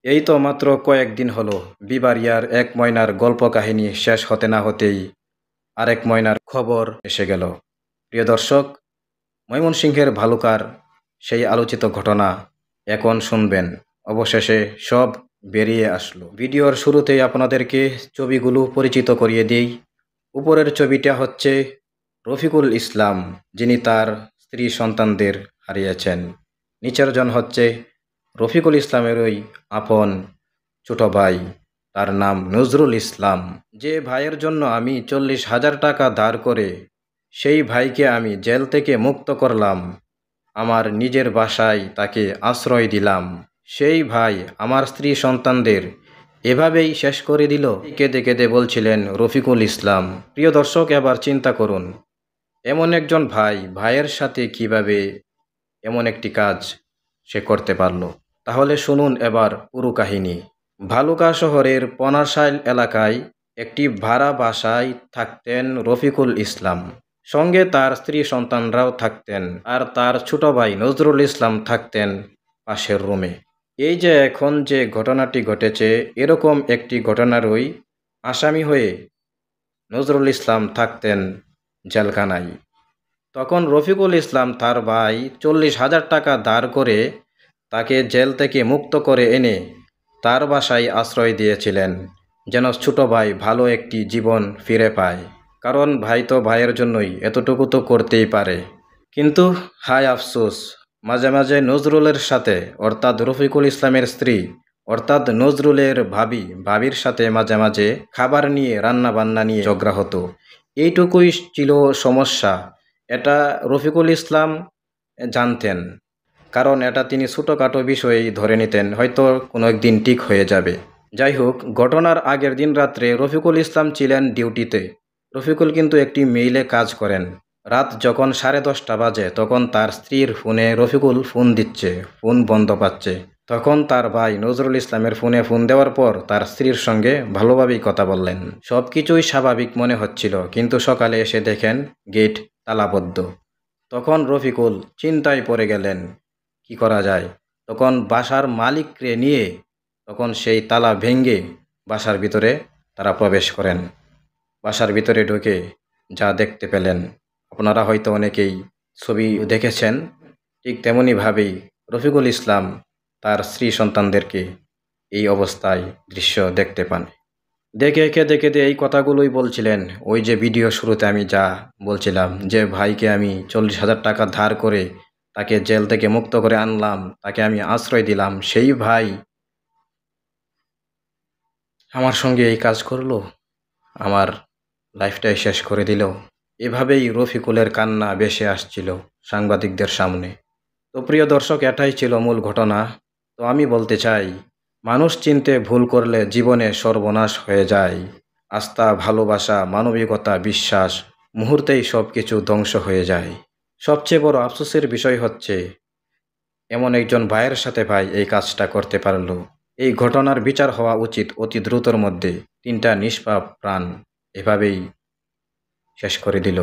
এই তো মাত্র কয়েকদিন হলো বিবারিয়ার এক ময়নার গল্প কাহিনী শেষ হতে না হতেই আরেক ময়নার খবর এসে গেল। প্রিয় দর্শক, ময়মনসিংহের ভালুকার সেই আলোচিত ঘটনা এখন শুনবেন। অবশেষে সব বেরিয়ে আসলো। ভিডিওর শুরুতেই আপনাদেরকে ছবিগুলো পরিচিত করিয়ে দিই। উপরের ছবিটা হচ্ছে রফিকুল ইসলাম, যিনি তার স্ত্রী সন্তানদের হারিয়েছেন। নিচের জন হচ্ছে রফিকুল ইসলামেরই আপন ছোট ভাই, তার নাম নজরুল ইসলাম। যে ভাইয়ের জন্য আমি 40,000 টাকা ধার করে সেই ভাইকে আমি জেল থেকে মুক্ত করলাম, আমার নিজের বাসায় তাকে আশ্রয় দিলাম, সেই ভাই আমার স্ত্রী সন্তানদের এভাবেই শেষ করে দিল, কেঁদে কেঁদে বলছিলেন রফিকুল ইসলাম। প্রিয় দর্শক, এবার চিন্তা করুন, এমন একজন ভাইয়ের সাথে কিভাবে এমন একটি কাজ সে করতে পারল। তাহলে শুনুন এবার পুরো কাহিনী। ভালুকা শহরের পনাশাইল এলাকায় একটি ভাড়া বাসায় থাকতেন রফিকুল ইসলাম। সঙ্গে তার স্ত্রী সন্তানরাও থাকতেন, আর তার ছোট ভাই নজরুল ইসলাম থাকতেন পাশের রুমে। এই যে এখন যে ঘটনাটি ঘটেছে, এরকম একটি ঘটনারই আসামি হয়ে নজরুল ইসলাম থাকতেন জেলখানায়। তখন রফিকুল ইসলাম তার ভাই 40,000 টাকা ধার করে তাকে জেল থেকে মুক্ত করে এনে তার বাসায় আশ্রয় দিয়েছিলেন, যেন ছোট ভাই ভালো একটি জীবন ফিরে পায়। কারণ ভাই তো ভাইয়ের জন্যই এতটুকু তো করতেই পারে। কিন্তু হায় আফসোস, মাঝে মাঝে নজরুলের সাথে, অর্থাৎ রফিকুল ইসলামের স্ত্রী অর্থাৎ নজরুলের ভাবির সাথে মাঝে মাঝে খাবার নিয়ে, রান্না বান্না নিয়ে ঝগড়া হতো। এইটুকুই ছিল সমস্যা। এটা রফিকুল ইসলাম জানতেন, কারণ এটা তিনি ছোটোখাটো বিষয়েই ধরে নিতেন, হয়তো কোনো একদিন ঠিক হয়ে যাবে। যাই হোক, ঘটনার আগের দিন রাত্রে রফিকুল ইসলাম ছিলেন ডিউটিতে। রফিকুল কিন্তু একটি মেইলে কাজ করেন। রাত যখন 10:30 বাজে, তখন তার স্ত্রীর ফোনে রফিকুল ফোন দিচ্ছে, ফোন বন্ধ পাচ্ছে। তখন তার ভাই নজরুল ইসলামের ফোনে ফোন দেওয়ার পর তার স্ত্রীর সঙ্গে ভালোভাবেই কথা বললেন। সব কিছুই স্বাভাবিক মনে হচ্ছিল, কিন্তু সকালে এসে দেখেন গেট তালাবদ্ধ। তখন রফিকুল চিন্তায় পড়ে গেলেন, কি করা যায়। তখন বাসার মালিককে নিয়ে তখন সেই তালা ভেঙে বাসার ভিতরে তারা প্রবেশ করেন। বাসার ভিতরে ঢুকে যা দেখতে পেলেন, আপনারা হয়তো অনেকেই ছবি দেখেছেন, ঠিক তেমনইভাবেই রফিকুল ইসলাম তার স্ত্রী সন্তানদেরকে এই অবস্থায় দৃশ্য দেখতে পান। দেখে কেঁদে কেঁদে এই কথাগুলোই বলছিলেন। ওই যে ভিডিও শুরুতে আমি যা বলছিলাম, যে ভাইকে আমি 40,000 টাকা ধার করে তাকে জেল থেকে মুক্ত করে আনলাম, তাকে আমি আশ্রয় দিলাম, সেই ভাই আমার সঙ্গে এই কাজ করলো, আমার লাইফটাই শেষ করে দিল। এভাবেই রফিকুলের কান্না ভেসে আসছিল সাংবাদিকদের সামনে। তো প্রিয় দর্শক, এটাই ছিল মূল ঘটনা। তো আমি বলতে চাই, মানুষ চিনতে ভুল করলে জীবনে সর্বনাশ হয়ে যায়। আস্থা, ভালোবাসা, মানবিকতা, বিশ্বাস মুহূর্তেই সব কিছু ধ্বংস হয়ে যায়। সবচেয়ে বড় আফসোসের বিষয় হচ্ছে, এমন একজন ভাইয়ের সাথে ভাই এই কাজটা করতে পারল। এই ঘটনার বিচার হওয়া উচিত অতি দ্রুতর মধ্যে। 3টা নিষ্পাপ প্রাণ এভাবেই শেষ করে দিল।